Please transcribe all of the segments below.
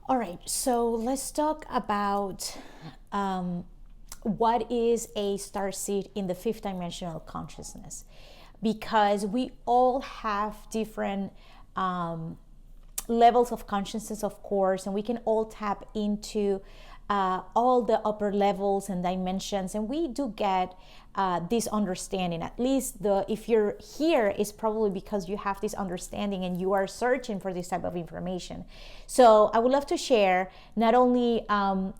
All right, so let's talk about what is a star seed in the fifth dimensional consciousness, because we all have different levels of consciousness, of course, and we can all tap into all the upper levels and dimensions, and we do get this understanding. At least the if you're here is probably because you have this understanding and you are searching for this type of information. So I would love to share not only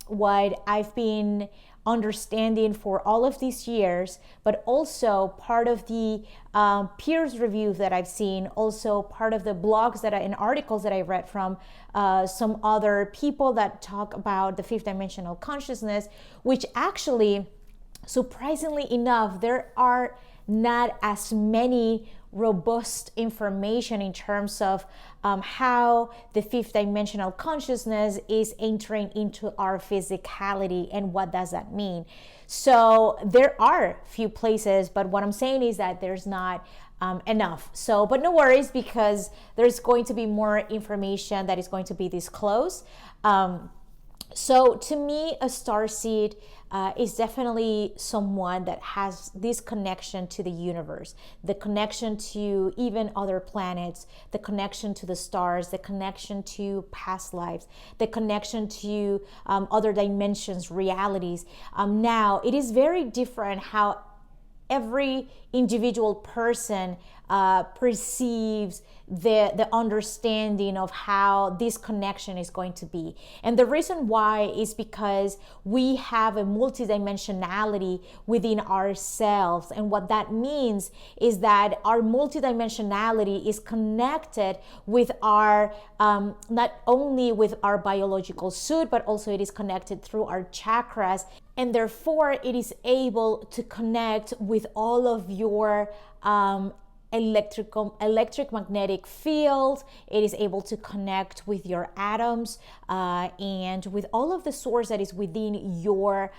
what I've been understanding for all of these years, but also part of the peers reviews that I've seen, also part of the blogs and articles that I read from some other people that talk about the fifth dimensional consciousness, which actually, surprisingly enough, there are not as many robust information in terms of how the fifth dimensional consciousness is entering into our physicality and what does that mean. So there are few places, but what I'm saying is that there's not enough. So, but no worries, because there's going to be more information that is going to be disclosed. So to me, a star seed is definitely someone that has this connection to the universe, the connection to even other planets, the connection to the stars, the connection to past lives, the connection to other dimensions, realities. Now, it is very different how every individual person perceives the understanding of how this connection is going to be. And the reason why is because we have a multidimensionality within ourselves. And what that means is that our multidimensionality is connected with our, not only with our biological suit, but also it is connected through our chakras. And therefore, it is able to connect with all of your electric magnetic field. It is able to connect with your atoms and with all of the source that is within your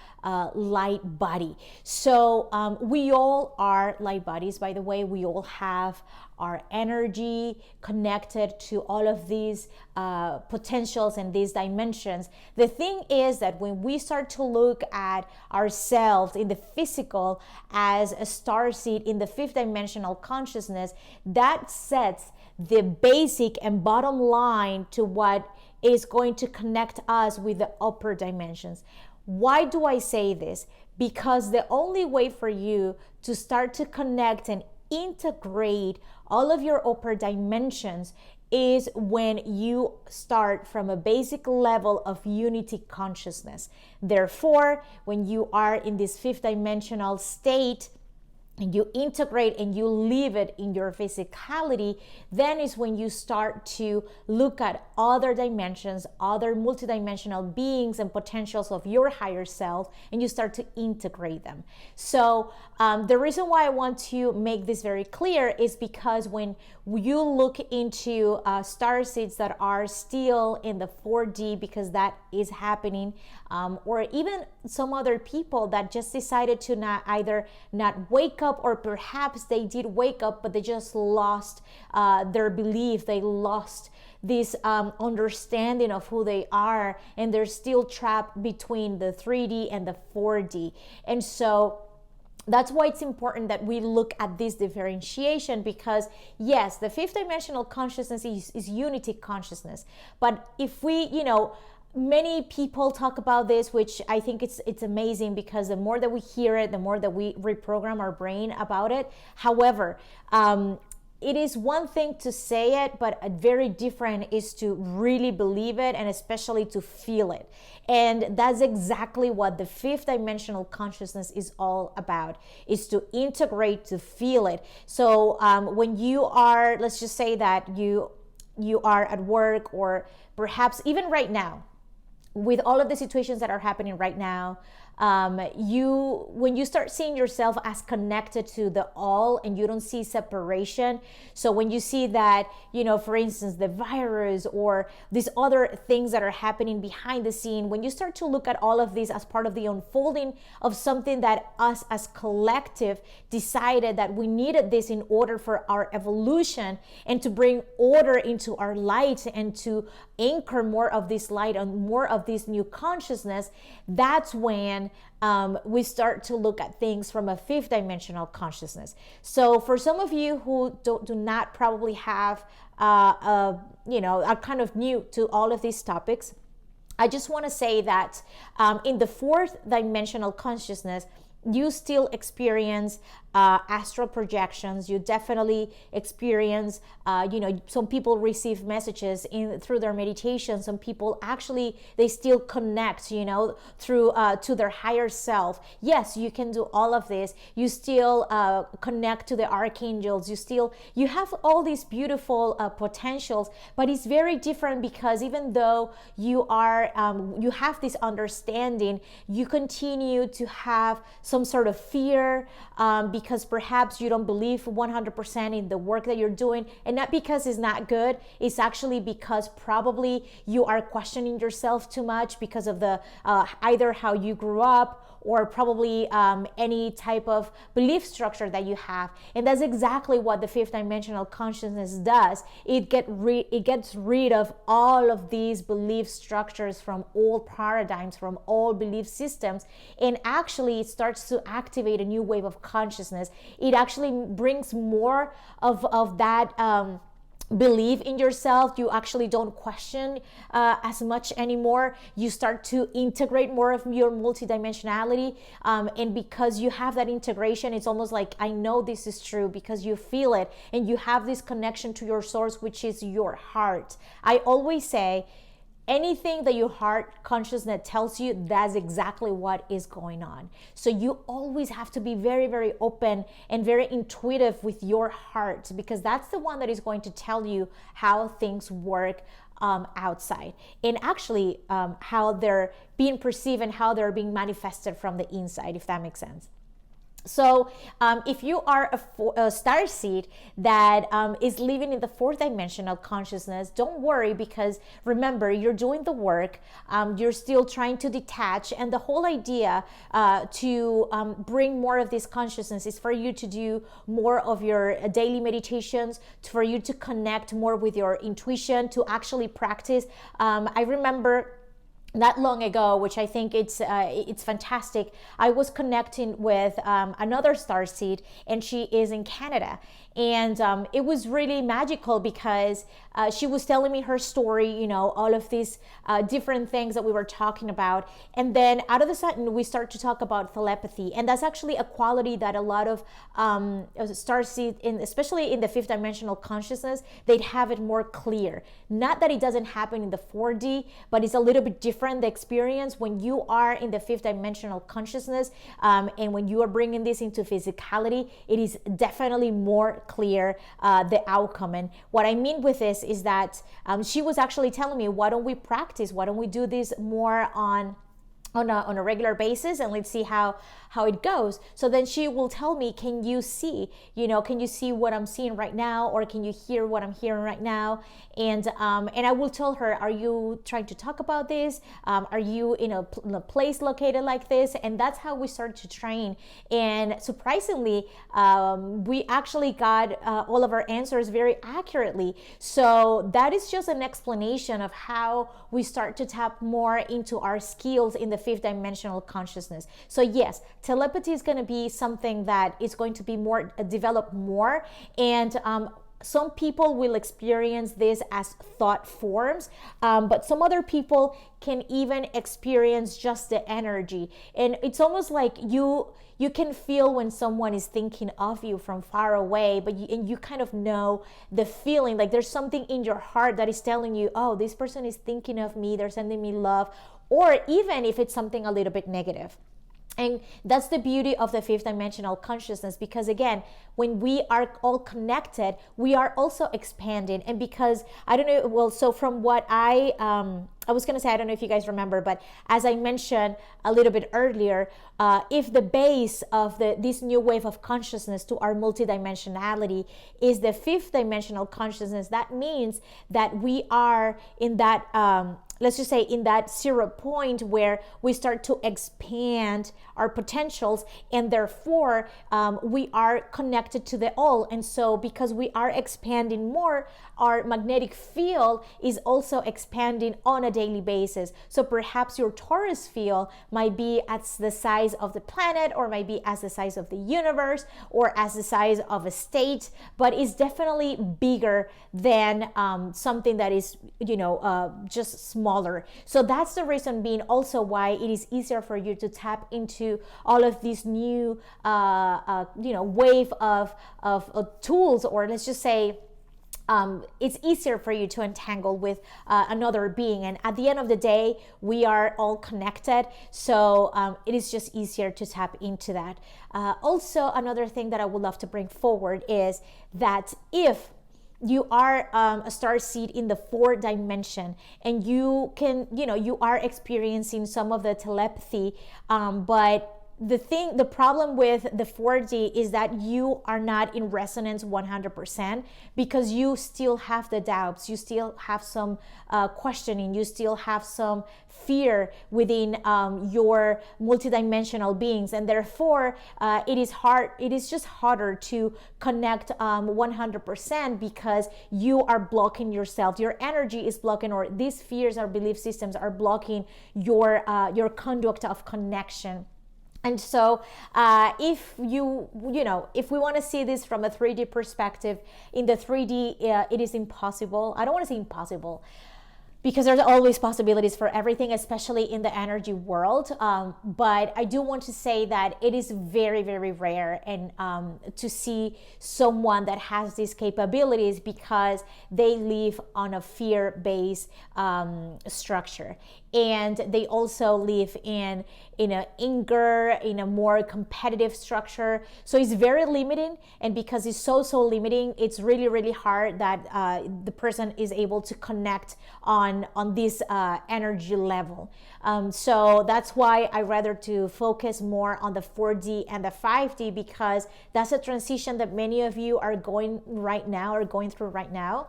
light body. So we all are light bodies, by the way. We all have our energy connected to all of these potentials and these dimensions. The thing is that when we start to look at ourselves in the physical as a star seed in the fifth dimensional consciousness, that sets the basic and bottom line to what is going to connect us with the upper dimensions. Why do I say this? Because the only way for you to start to connect and integrate all of your upper dimensions is when you start from a basic level of unity consciousness. Therefore, when you are in this fifth dimensional state and you integrate and you live it in your physicality, then is when you start to look at other dimensions, other multidimensional beings and potentials of your higher self, and you start to integrate them. So the reason why I want to make this very clear is because when you look into star seeds that are still in the 4D, because that is happening, or even some other people that just decided to not wake up, or perhaps they did wake up but they just lost their belief, they lost this understanding of who they are, and they're still trapped between the 3D and the 4D. And so that's why it's important that we look at this differentiation, because yes, the fifth dimensional consciousness is unity consciousness. But if we, many people talk about this, which I think it's amazing, because the more that we hear it, the more that we reprogram our brain about it. However, it is one thing to say it, but a very different is to really believe it, and especially to feel it. And that's exactly what the fifth dimensional consciousness is all about, is to integrate, to feel it. So when you are, let's just say that you are at work, or perhaps even right now, with all of the situations that are happening right now, when you start seeing yourself as connected to the all and you don't see separation. So when you see that, for instance, the virus or these other things that are happening behind the scene, when you start to look at all of these as part of the unfolding of something that us as collective decided that we needed this in order for our evolution and to bring order into our light and to anchor more of this light and more of this new consciousness, that's when we start to look at things from a fifth dimensional consciousness. So for some of you who do not probably have, are kind of new to all of these topics, I just want to say that in the fourth dimensional consciousness, you still experience astral projections. You definitely experience, some people receive messages through their meditation. Some people actually, they still connect, through to their higher self. Yes, you can do all of this. You still connect to the archangels. You have all these beautiful potentials, but it's very different because even though you have this understanding, you continue to have some sort of fear, because perhaps you don't believe 100% in the work that you're doing, and not because it's not good. It's actually because probably you are questioning yourself too much because of the either how you grew up or probably any type of belief structure that you have. And that's exactly what the fifth dimensional consciousness does. It gets rid of all of these belief structures from old paradigms, from old belief systems, and actually it starts to activate a new wave of consciousness. It actually brings more of that believe in yourself. You actually don't question as much anymore. You start to integrate more of your multidimensionality, and because you have that integration, it's almost like, I know this is true, because you feel it and you have this connection to your source, which is your heart. I always say, anything that your heart consciousness tells you, that's exactly what is going on. So you always have to be very, very open and very intuitive with your heart, because that's the one that is going to tell you how things work outside, and actually how they're being perceived and how they're being manifested from the inside, if that makes sense. So if you are a starseed that is living in the fourth dimensional consciousness, don't worry, because remember, you're doing the work. You're still trying to detach, and the whole idea to bring more of this consciousness is for you to do more of your daily meditations, for you to connect more with your intuition, to actually practice. I remember not long ago, which I think it's fantastic, I was connecting with another starseed, and she is in Canada, and it was really magical because she was telling me her story, all of these different things that we were talking about, and then out of the sudden we start to talk about telepathy, and that's actually a quality that a lot of starseed, especially in the fifth dimensional consciousness, they'd have it more clear. Not that it doesn't happen in the 4D, but it's a little bit different, the experience when you are in the fifth dimensional consciousness, and when you are bringing this into physicality, it is definitely more clear, the outcome. And what I mean with this is that she was actually telling me, why don't we practice, why don't we do this more on a regular basis, and let's see how it goes. So then she will tell me, can you see what I'm seeing right now, or can you hear what I'm hearing right now? And I will tell her, are you trying to talk about this? Are you in a place located like this? And that's how we start to train. And surprisingly, we actually got all of our answers very accurately. So that is just an explanation of how we start to tap more into our skills in the fifth dimensional consciousness. So yes, telepathy is going to be something that is going to be more developed more, and some people will experience this as thought forms, but some other people can even experience just the energy, and it's almost like you can feel when someone is thinking of you from far away, but you kind of know the feeling, like there's something in your heart that is telling you, oh, this person is thinking of me, they're sending me love, or even if it's something a little bit negative. And that's the beauty of the fifth dimensional consciousness, because again, when we are all connected, we are also expanding. And because, I don't know, well, so from what I I was going to say, I don't know if you guys remember, but as I mentioned a little bit earlier, if the base of this new wave of consciousness to our multidimensionality is the fifth dimensional consciousness, that means that we are in that, let's just say, in that 0 point where we start to expand our potentials, and therefore we are connected to the all. And so because we are expanding more, our magnetic field is also expanding on a daily basis. So perhaps your Taurus field might be as the size of the planet, or might be as the size of the universe, or as the size of a state, but it's definitely bigger than something that is, just smaller. So that's the reason being also why it is easier for you to tap into all of these new, wave of tools, or let's just say, it's easier for you to entangle with another being. And at the end of the day, we are all connected. So it is just easier to tap into that. Also, another thing that I would love to bring forward is that if you are a star seed in the 4th dimension, and you can, you are experiencing some of the telepathy, but the problem with the 4D is that you are not in resonance 100%, because you still have the doubts, you still have some questioning, you still have some fear within your multidimensional beings, and therefore it is just harder to connect 100%, because you are blocking yourself, your energy is blocking, or these fears or belief systems are blocking your conduct of connection. And so if we want to see this from a 3D perspective, in the 3D, it is impossible. I don't want to say impossible, because there's always possibilities for everything, especially in the energy world. But I do want to say that it is very, very rare and to see someone that has these capabilities, because they live on a fear-based structure. And they also live in an anger, in a more competitive structure. So it's very limiting. And because it's so limiting, it's really, really hard that the person is able to connect on this energy level. So that's why I rather to focus more on the 4D and the 5D, because that's a transition that many of you are going through right now.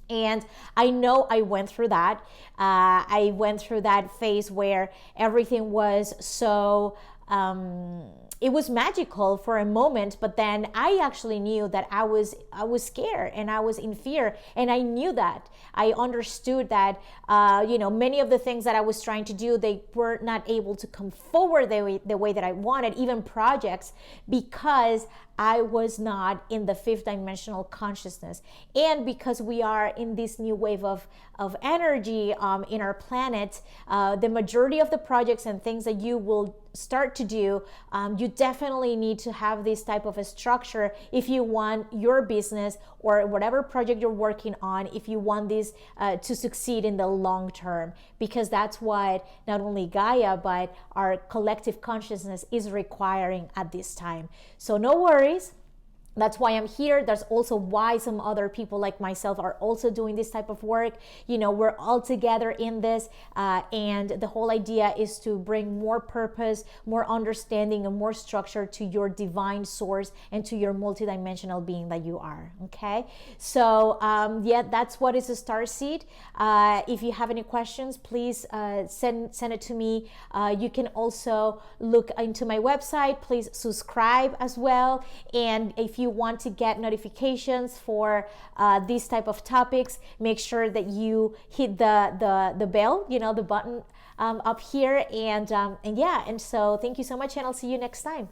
And I know I went through that. I went through that phase where everything was so, it was magical for a moment, but then I actually knew that I was scared, and I was in fear, and I knew that. I understood that, many of the things that I was trying to do, they were not able to come forward the way that I wanted, even projects, because I was not in the 5th dimensional consciousness. And because we are in this new wave of energy in our planet, the majority of the projects and things that you will start to do, you definitely need to have this type of a structure if you want your business or whatever project you're working on, if you want this to succeed in the long term, because that's what not only Gaia, but our collective consciousness is requiring at this time. So no worries. That's why I'm here. That's also why some other people like myself are also doing this type of work. We're all together in this, and the whole idea is to bring more purpose, more understanding, and more structure to your divine source and to your multidimensional being that you are. Okay, so that's what is a starseed. If you have any questions, please send it to me. You can also look into my website. Please subscribe as well, and if you want to get notifications for these type of topics, make sure that you hit the bell, the button up here, and so thank you so much, and I'll see you next time.